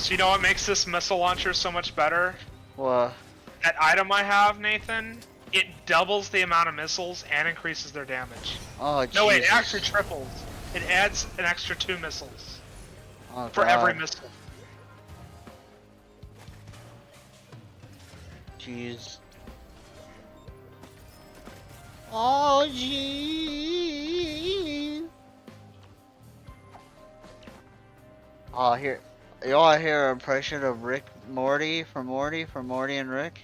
So you know what makes this missile launcher so much better? What? That item I have, Nathan, it doubles the amount of missiles and increases their damage. Oh, Jesus. No, wait, it actually triples. It adds an extra 2 missiles for every missile. Jeez. Oh, jeez. Oh, here. You all hear an impression of Rick Morty from Morty and Rick?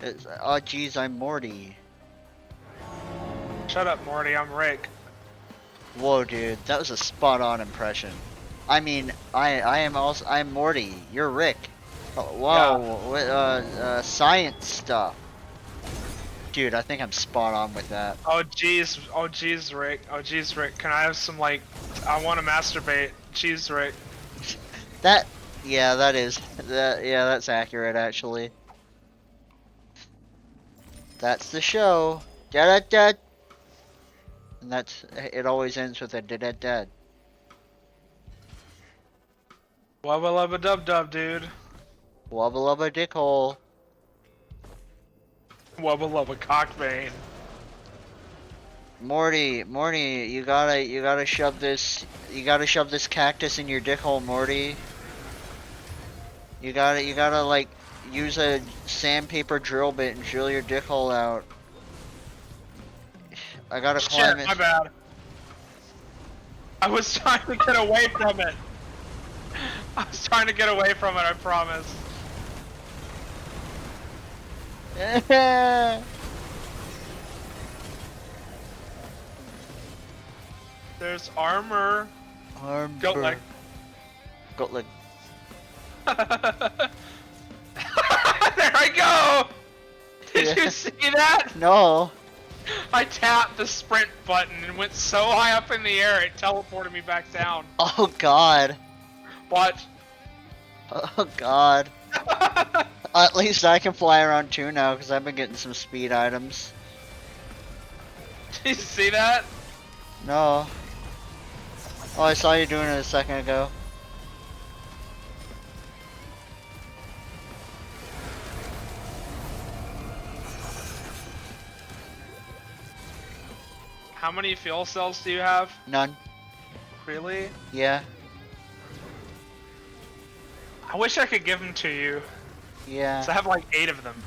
It's, oh, jeez, I'm Morty. Shut up, Morty, I'm Rick. Whoa, dude, that was a spot-on impression. I mean, I'm Morty. You're Rick. Oh, whoa, Yeah. science stuff. Dude, I think I'm spot on with that. Oh jeez, Rick. Oh jeez, Rick. Can I have some, like, I want to masturbate. Jeez, Rick. That, yeah, that's accurate, actually. That's the show. Da da da. And it always ends with a da da da. Wubba lubba dub dub, dude. Wubba lubba dickhole. Wubba lubba cockbane. Morty, you gotta shove this cactus in your dickhole, Morty. You gotta like use a sandpaper drill bit and drill your dickhole out. I gotta climb it. My bad. I was trying to get away from it. I promise. There's armor. Goat leg. Goat leg. There I go! Did you see that? No. I tapped the sprint button and went so high up in the air it teleported me back down. Oh god. Watch. Oh god. At least I can fly around too now because I've been getting some speed items. Did you see that? No. Oh, I saw you doing it a second ago. How many fuel cells do you have? None. Really? Yeah. I wish I could give them to you. Yeah. So I have like 8 of them.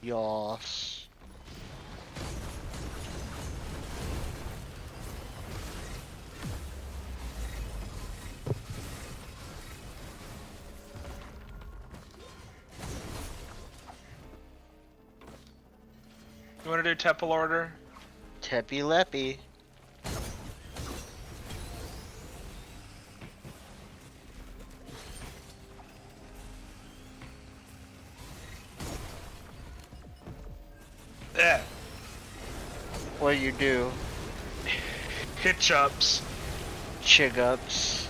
Yos. You want to do temple order? Teppy leppy. Yeah. What do you do? Hitch-ups. Chig-ups.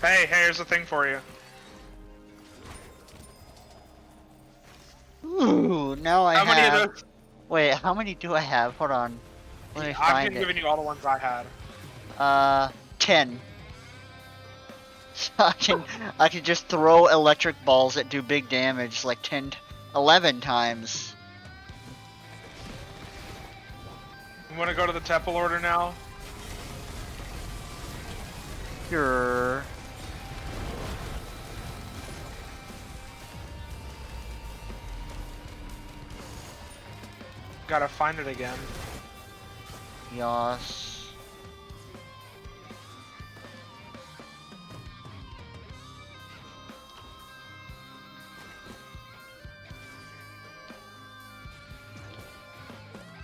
Hey, here's a thing for you. Ooh, now I have... How many of those? Wait, how many do I have? Hold on. Let me find I've been giving you all the ones I had. 10. So I can just throw electric balls that do big damage like 11 times. You want to go to the temple order now? Sure. Gotta find it again. Yos.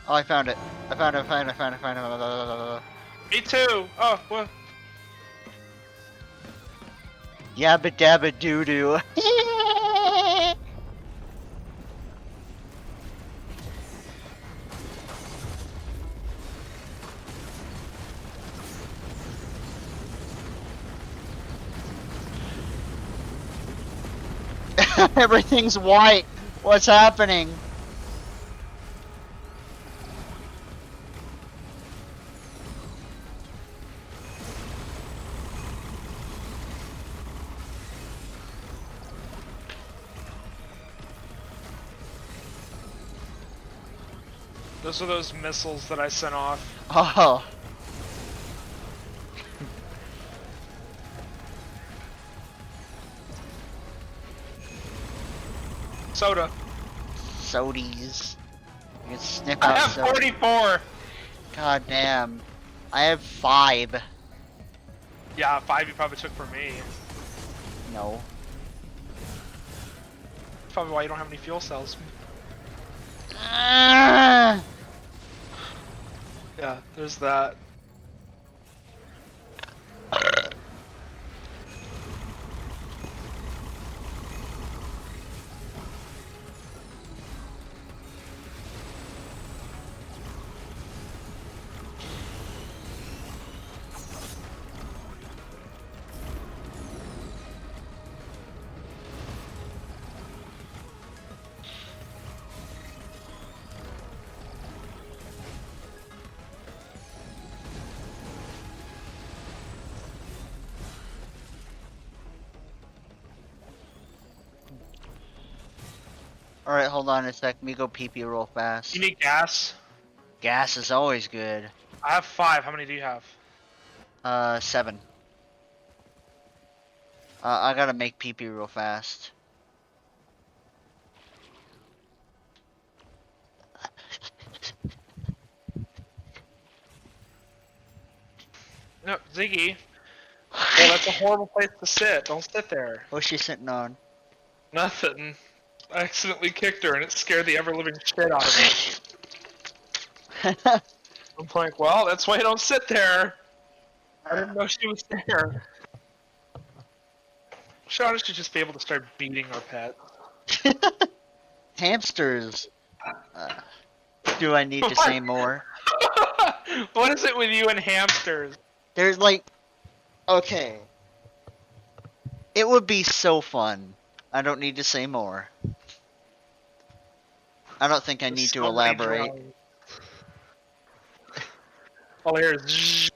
Oh, I found it. I found it. Me too! Oh, what? Yabba dabba doo doo. Everything's white. What's happening? Those are those missiles that I sent off. Oh. Soda. Sodies. You can sniff I out have soda. 44. God damn. I have 5. Yeah, 5 you probably took from me. No. That's probably why you don't have any fuel cells. Ah! Yeah, there's that. Alright, hold on a sec. Let me go pee-pee real fast. You need gas? Gas is always good. I have 5. How many do you have? 7. I gotta make pee-pee real fast. No, Ziggy. Well, that's a horrible place to sit. Don't sit there. What's she sitting on? Nothing. I accidentally kicked her and it scared the ever-living shit out of me. I'm like, well, that's why you don't sit there. I didn't know she was there. Shauna should just be able to start beating our pet. Hamsters. Do I need to say more? What is it with you and hamsters? There's like... Okay. It would be so fun. I don't need to say more. I don't think I need to elaborate. All I hear is...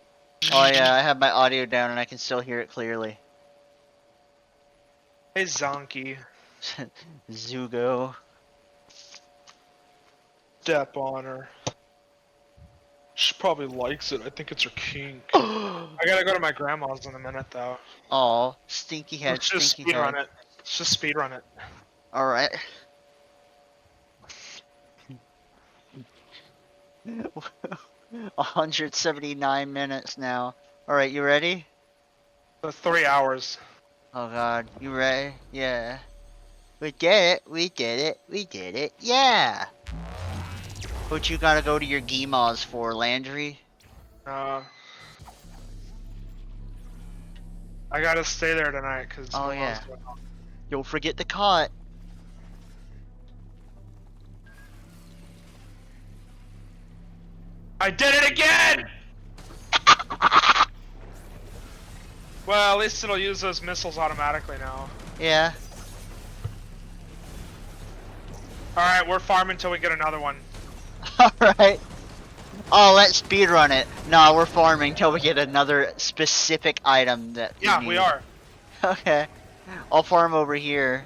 Oh yeah, I have my audio down and I can still hear it clearly. Hey, Zonky. Zugo. Step on her. She probably likes it. I think it's her kink. I gotta go to my grandma's in a minute, though. Oh, stinky head, Let's just stinky speedrun head. it. Let's just speedrun it. Alright. 179 minutes now. Alright, you ready? That's 3 hours. Oh god, you ready? Yeah. We did it, we did it, we did it, yeah! What you gotta go to your Gimas for, Landry? I gotta stay there tonight, cause... Oh yeah. Don't forget the cot. I did it again! Well, at least it'll use those missiles automatically now. Yeah. Alright, we're farming till we get another one. Alright. Oh, let's speedrun it. No, we're farming till we get another specific item that Yeah, need. we are. Okay. I'll farm over here.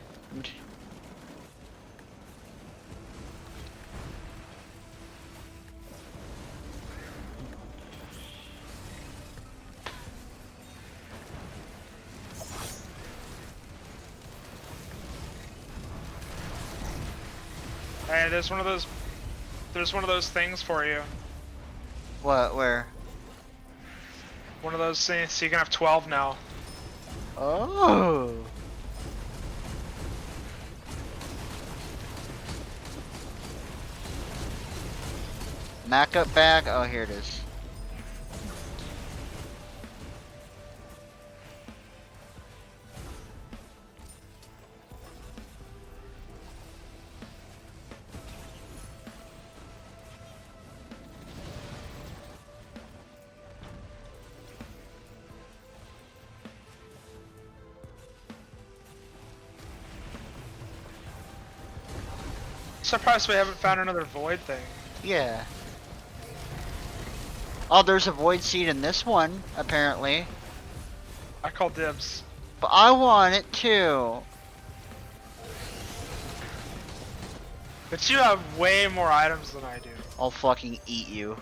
Hey, there's one of those things for you. What? Where? One of those things, so you can have 12 now. Oh. Backup bag? Oh, here it is. Surprised we haven't found another void thing. Yeah. Oh, there's a void seed in this one, apparently. I call dibs. But I want it too. But you have way more items than I do. I'll fucking eat you.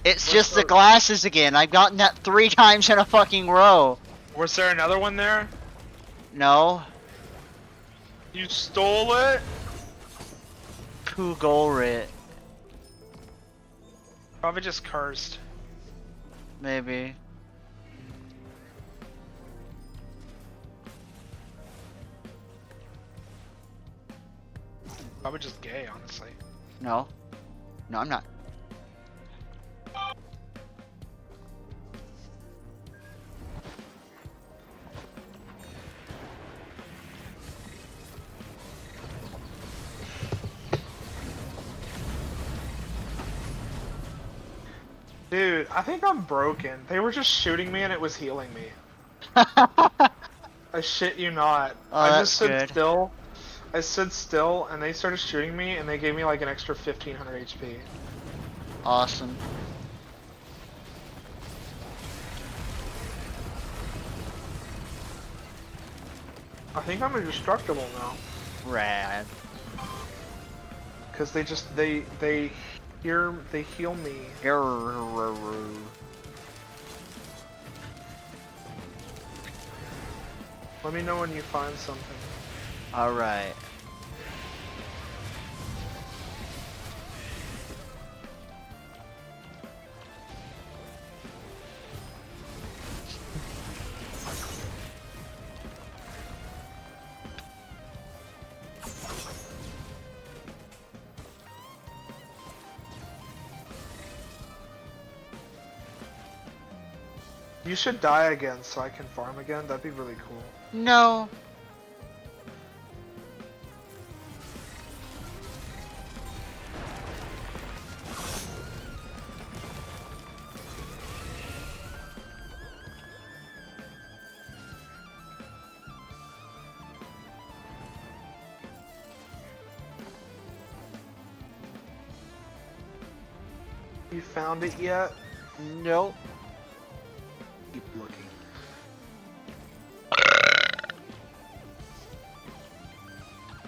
It's just the glasses again. I've gotten that 3 times in a fucking row. Was there another one there? No. You stole it? Who goal it? Probably just cursed. Maybe. Probably just gay, honestly. No. No, I'm not. Dude, I think I'm broken. They were just shooting me and it was healing me. I shit you not. Oh, I that's just stood good. still. I stood still and they started shooting me and they gave me like an extra 1500 HP. Awesome. I think I'm indestructible now. Rad. Cause they heal me. Let me know when you find something. Alright. You should die again so I can farm again. That'd be really cool. No. You found it yet? Nope. Keep looking.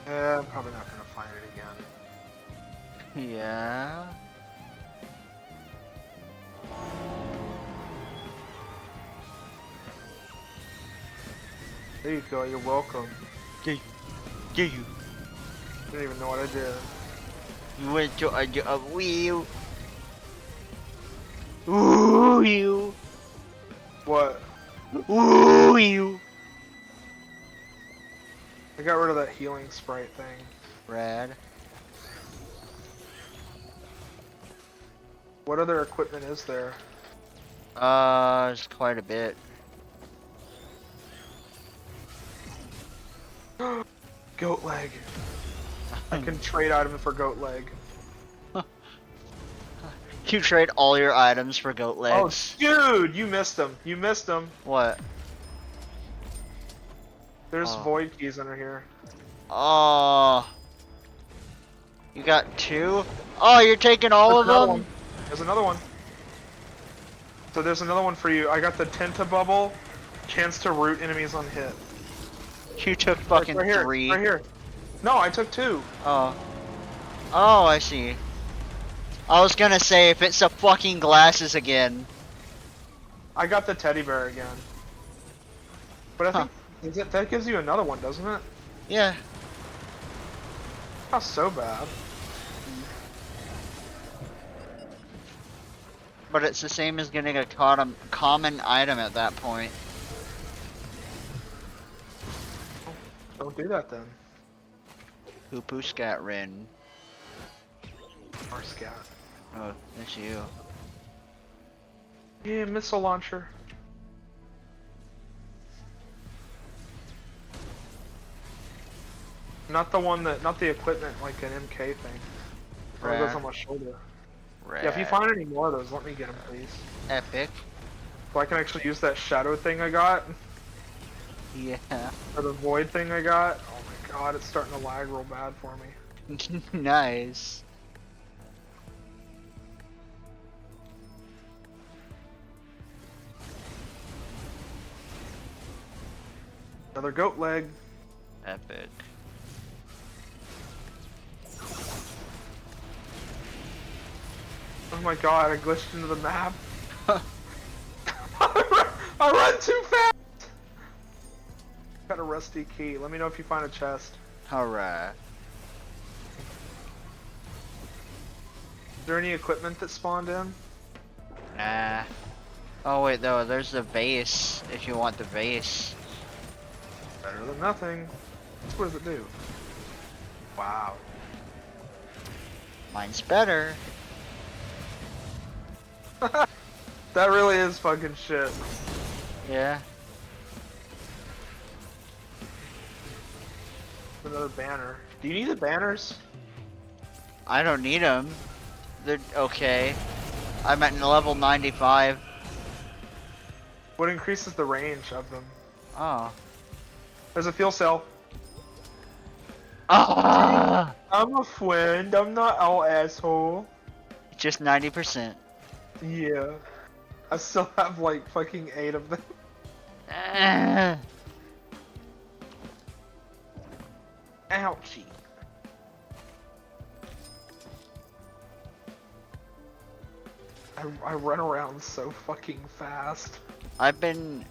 I'm probably not gonna find it again. Yeah. There you go, you're welcome. You. I don't even know what I did. You went to a wheel. Ooh, you. What? Ooh, you. I got rid of that healing sprite thing. Rad. What other equipment is there? It's quite a bit. Goat leg. I can trade items for goat leg. You trade all your items for goat legs. Oh, dude, you missed them. You missed them. What? There's Oh. void keys under here. Oh. You got 2? Oh, you're taking all of them? One. There's another one. So there's another one for you. I got the Tenta bubble, chance to root enemies on hit. You took fucking right here, 3. Right here. No, I took 2. Oh. Oh, I see. I was gonna say, if it's the fucking glasses again. I got the teddy bear again. But I think that gives you another one, doesn't it? Yeah. Not so bad. But it's the same as getting a common item at that point. Don't do that then. Poo scat Rin. Or scat. Oh, that's you. Yeah, missile launcher. Not the one that, not the equipment like an MK thing. Or it goes Rare. on my shoulder. Rare. Yeah, if you find any more of those, let me get them, please. Epic. So I can actually use that shadow thing I got. Yeah. Or the void thing I got. Oh my god, it's starting to lag real bad for me. Nice. Another goat leg. Epic. Oh my god, I glitched into the map. I run too fast! Got a rusty key. Let me know if you find a chest. Alright. Is there any equipment that spawned in? Nah. Oh wait, though, there's the vase, if you want the vase. Better than nothing. What does it do? Wow. Mine's better. That really is fucking shit. Yeah. Another banner. Do you need the banners? I don't need them. They're okay. I'm at level 95. What increases the range of them? Oh. There's a fuel cell. Ah! I'm a friend. I'm not all asshole. Just 90%. Yeah. I still have like fucking 8 of them. Ah. Ouchie. I run around so fucking fast. I've been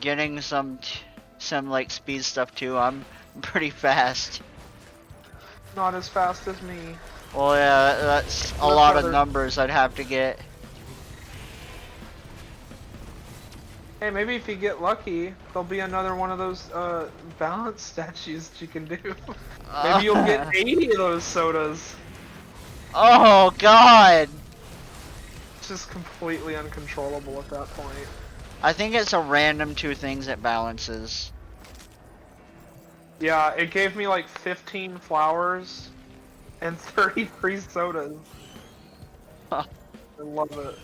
getting some like speed stuff too. I'm pretty fast. Not as fast as me. Well, yeah, that's a What lot of other- numbers I'd have to get. Hey, maybe if you get lucky, there'll be another one of those balance statues that you can do. Maybe you'll get 80 of those sodas. Oh God! It's just completely uncontrollable at that point. I think it's a random 2 things it balances. Yeah, it gave me like 15 flowers and 30 free sodas. Huh. I love it.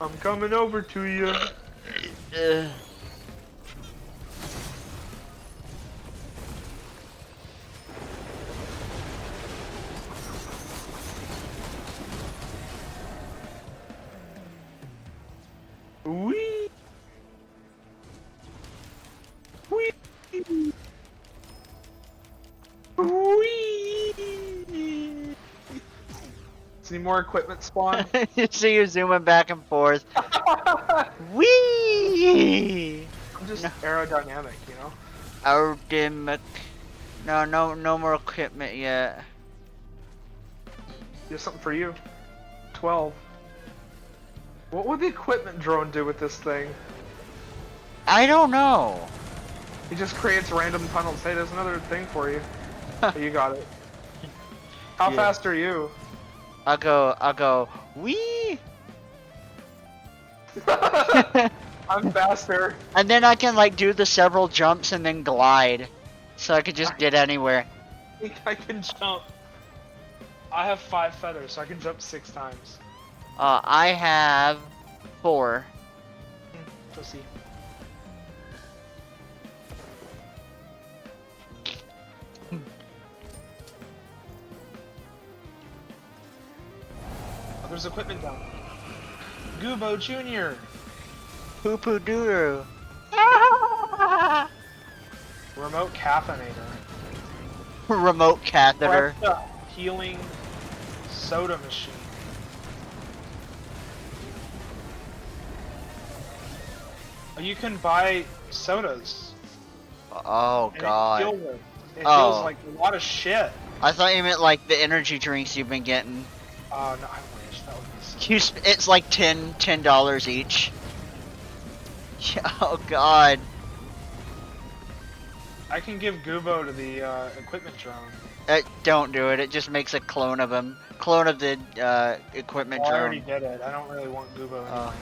I'm coming over to you. Ugh. Wee. Wee. Wee. Is any more equipment spawn? You see you zooming back and forth. Whee! I'm just No. aerodynamic, you know? Aerodynamic. No more equipment yet. Here's something for you. 12. What would the equipment drone do with this thing? I don't know. He just creates random tunnels. Hey, there's another thing for you. You got it. How Yeah. fast are you? I'll go, wee! I'm faster. And then I can like do the several jumps and then glide. So I could just get anywhere. I think I can jump. I have 5 feathers, so I can jump 6 times. I have 4. Let's see. Oh, there's equipment down. Goobo Jr. Poo poo doo. Remote caffeinator. Remote catheter. That's a healing soda machine. Oh, you can buy sodas. Oh And God. It heals, it Oh. heals like a lot of shit. I thought you meant like the energy drinks you've been getting. Oh no, I wish that would be so. It's like $10 each. Yeah, oh God. I can give Goobo to the equipment drone. Don't do it. It just makes a clone of him. Clone of the equipment Oh, I already drone. did it. I don't really want Goobo anyway. Oh.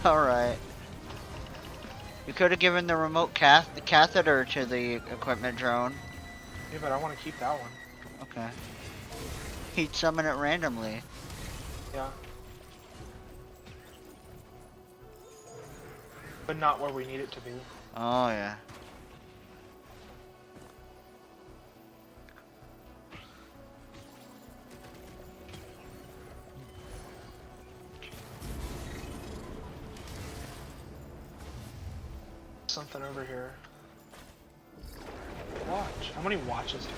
All right. You could have given the remote catheter to the equipment drone. Yeah, but I want to keep that one. Okay. He'd summon it randomly. Yeah. But not where we need it to be. Oh, yeah. Something over here. Watch. How many watches do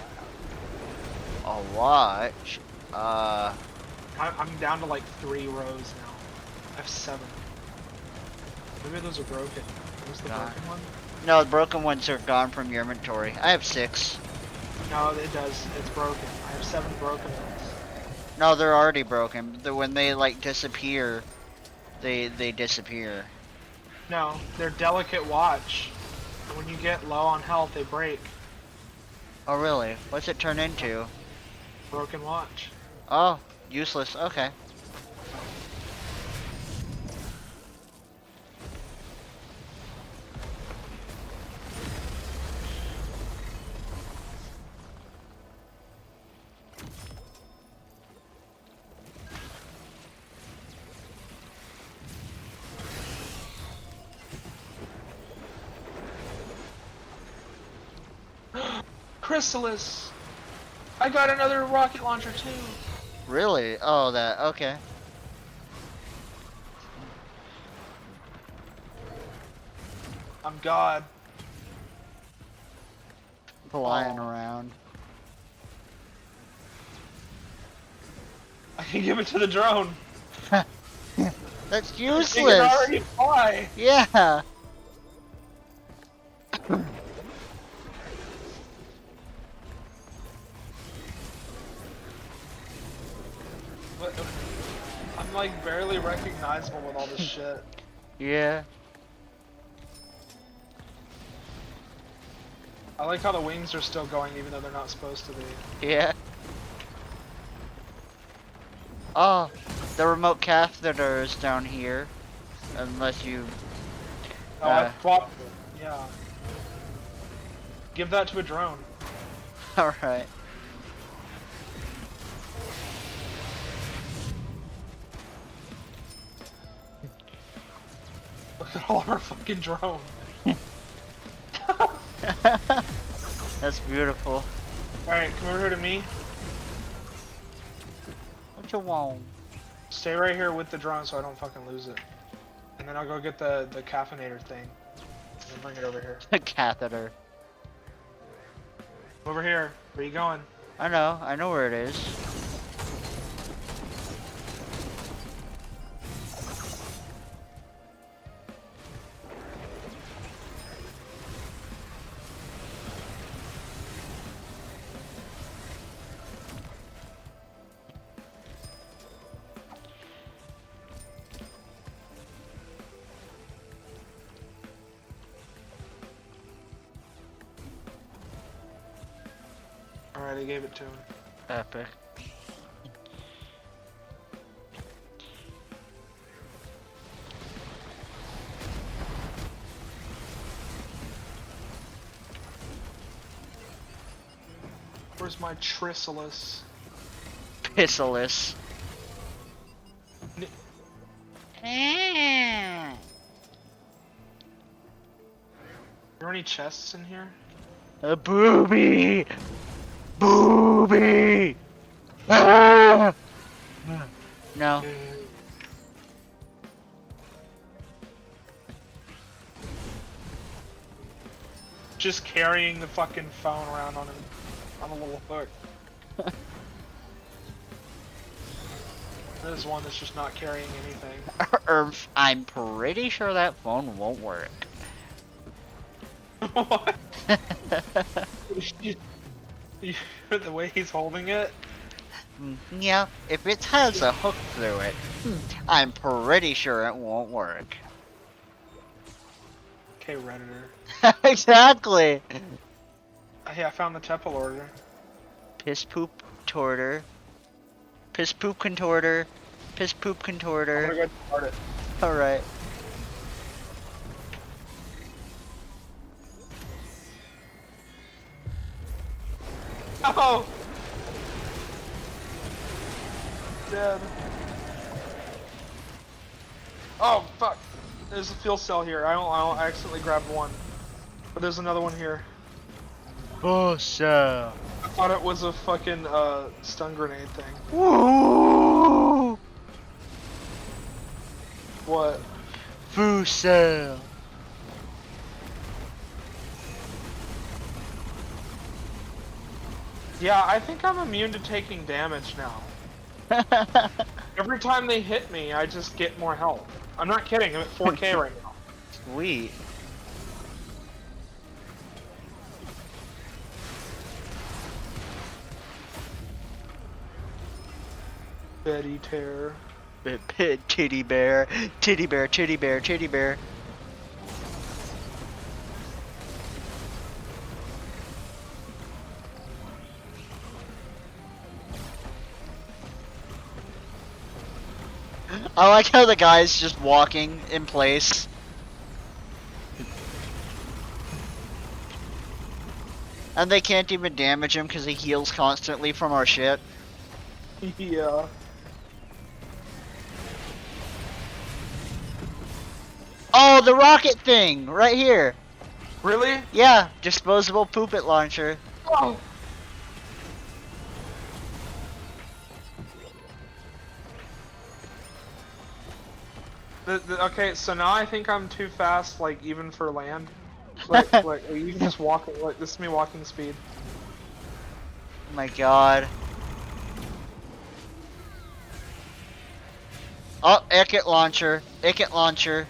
I have? A watch? I'm down to like 3 rows now. I have 7. Maybe those are broken. Was the God. broken one? No, the broken ones are gone from your inventory. I have 6. No, it does. It's broken. I have 7 broken ones. No, they're already broken. When they, like, disappear, they disappear. No, they're delicate watch. When you get low on health, they break. Oh, really? What's it turn into? Broken watch. Oh, useless. Okay. Chrysalis! I got another rocket launcher too! Really? Oh, that. Okay. I'm God. Flying Oh. around. I can give it to the drone. That's It can useless. already fly. Yeah. But I'm like barely recognizable with all this shit. Yeah. I like how the wings are still going even though they're not supposed to be. Yeah. Oh, the remote catheter is down here. Unless you. Oh, I fought it. Yeah. Give that to a drone. Alright. Look at all of our fucking drones. That's beautiful. Alright, come over here to me. What you want? Stay right here with the drone so I don't fucking lose it. And then I'll go get the caffeinator thing. And then bring it over here. A catheter. Over here. Where you going? I know where it is. Alright, I gave it to him. Epic. Where's my Chrysalis? Pissilus. Are there any chests in here? A booby! Booby! Ah! No. Just carrying the fucking phone around on a little hook. There's one that's just not carrying anything. I'm pretty sure that phone won't work. What? The way he's holding it? Yeah, if it has a hook through it, I'm pretty sure it won't work. Okay, Redditor. Exactly! Hey, I found the temple order. Piss poop torter. Piss poop contorter. Piss poop I'm contorter. gonna go start it. Alright. Oh! Dead. Oh, fuck. There's a fuel cell here. I accidentally grabbed one. But there's another one here. Busa. I thought it was a fucking, stun grenade thing. Woo! What? Busa. Yeah, I think I'm immune to taking damage now. Every time they hit me, I just get more health. I'm not kidding, I'm at 4k right now. Sweet. Betty Terror. Titty bear, titty bear, titty bear, titty bear. I like how the guy's just walking in place. And they can't even damage him because he heals constantly from our shit. Yeah. Oh, the rocket thing! Right here! Really? Yeah, disposable poopet launcher. Oh! Okay, so now I think I'm too fast, like, even for land. Like, you can just walk, like, this is me walking speed. Oh my god. Oh, Icket launcher. Icket launcher.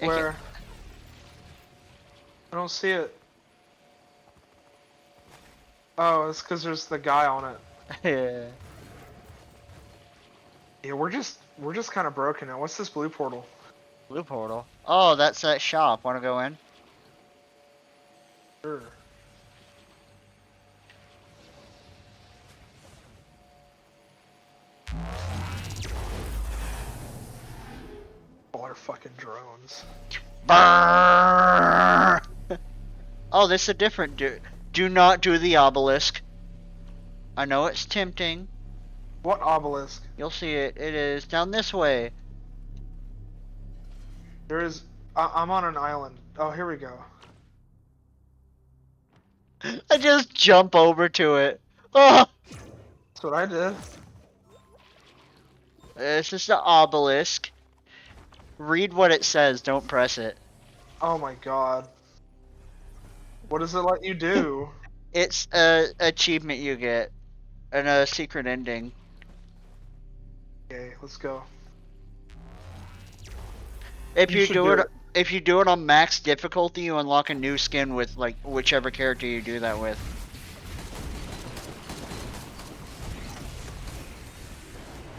Icket. Where? I don't see it. Oh, it's because there's the guy on it. Yeah. Yeah, we're just kind of broken now. What's this blue portal? Blue portal. Oh, that's that shop. Wanna go in? Sure. All our fucking drones. Brrrr. Oh, this is a different do not do the obelisk. I know it's tempting. What obelisk? You'll see it. It is down this way. There is. I'm on an island. Oh, here we go. I just jump over to it. Oh, That's what I did. this is the obelisk. Read what it says. Don't press it. Oh my god. What does it let you do? It's a achievement you get, and a secret ending. Okay, let's go. If You you should do do it, it. if you do it on max difficulty, you unlock a new skin with like whichever character you do that with.